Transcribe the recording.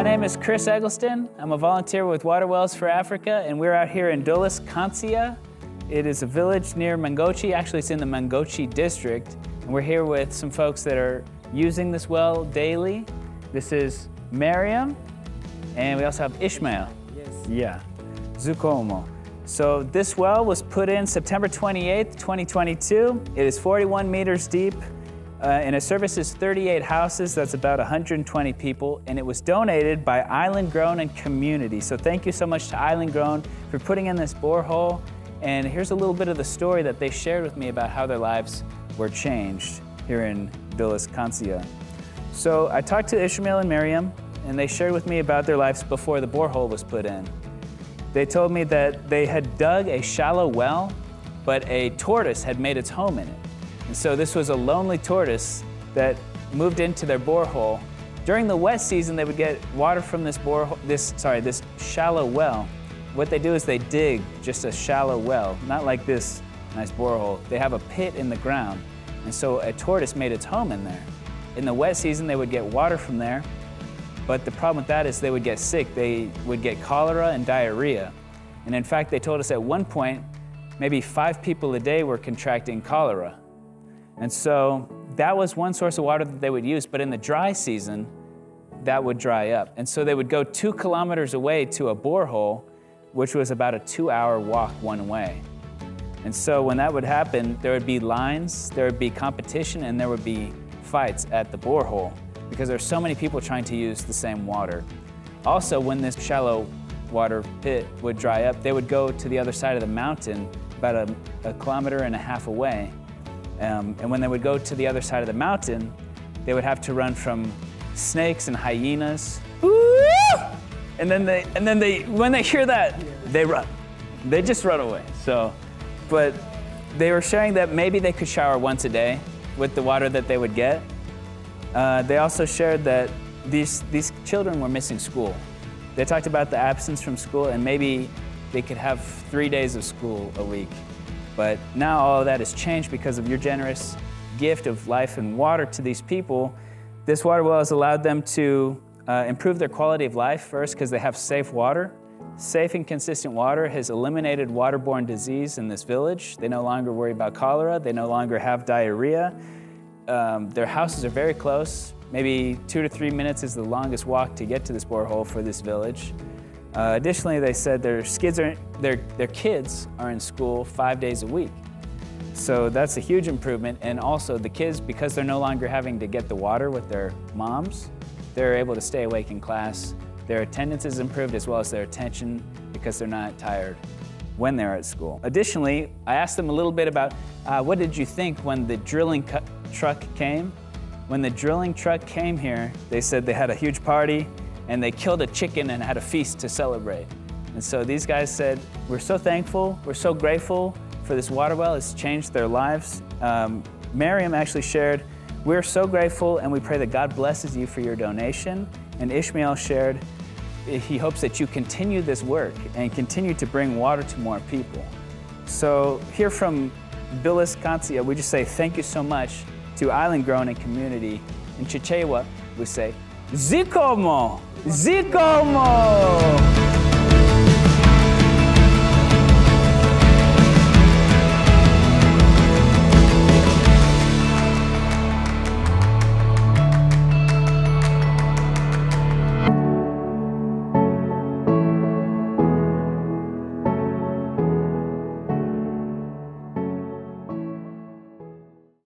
name is Chris Eggleston. I'm a volunteer with Water Wells for Africa, and we're out here in Dolesi, Kansiya. It is a village near Mangochi. Actually, it's in the Mangochi district. And we're here with some folks that are using this well daily. This is Miriam, and we also have Ishmael. Yes. Yeah, Zukomo. So this well was put in September 28th, 2022. It is 41 meters deep, and it services 38 houses. That's about 120 people, and it was donated by Island Grown and Community. So thank you so much to Island Grown for putting in this borehole. And here's a little bit of the story that they shared with me about how their lives were changed here in Dolesi, Kansiya. So I talked to Ishmael and Miriam, and they shared with me about their lives before the borehole was put in. They told me that they had dug a shallow well, but a tortoise had made its home in it. And so this was a lonely tortoise that moved into their borehole. During the wet season, they would get water from this shallow well. What they do is they dig just a shallow well, not like this nice borehole. They have a pit in the ground, and so a tortoise made its home in there. In the wet season, they would get water from there, but the problem with that is they would get sick. They would get cholera and diarrhea. And in fact, they told us at one point, maybe 5 people a day were contracting cholera. And so that was one source of water that they would use, but in the dry season, that would dry up. And so they would go 2 kilometers away to a borehole, which was about a 2-hour walk one way. And so when that would happen, there would be lines, there would be competition, and there would be fights at the borehole because there's so many people trying to use the same water. Also, when this shallow water pit would dry up, they would go to the other side of the mountain, about a kilometer and a half away. And when they would go to the other side of the mountain, they would have to run from snakes and hyenas. And then when they hear that, they run. They just run away. So, but they were sharing that maybe they could shower once a day with the water that they would get. They also shared that these children were missing school. They talked about the absence from school, and maybe they could have 3 days of school a week. But now all of that has changed because of your generous gift of life and water to these people. This water well has allowed them to improve their quality of life first because they have safe water. Safe and consistent water has eliminated waterborne disease in this village. They no longer worry about cholera. They no longer have diarrhea. Their houses are very close. Maybe 2 to 3 minutes is the longest walk to get to this borehole for this village. Additionally, they said their kids are in school 5 days a week. So that's a huge improvement. And also the kids, because they're no longer having to get the water with their moms, they're able to stay awake in class. Their attendance is improved as well as their attention because they're not tired when they're at school. Additionally, I asked them a little bit about what did you think when the drilling truck came? When the drilling truck came here, they said they had a huge party and they killed a chicken and had a feast to celebrate. And so these guys said, we're so thankful, we're so grateful for this water well. It's changed their lives. Miriam actually shared, we're so grateful and we pray that God blesses you for your donation. And Ishmael shared, he hopes that you continue this work and continue to bring water to more people. So here from Dolesi, Kansiya, we just say thank you so much to Island Grown and Community. In Chichewa, we say, Zikomo! Zikomo!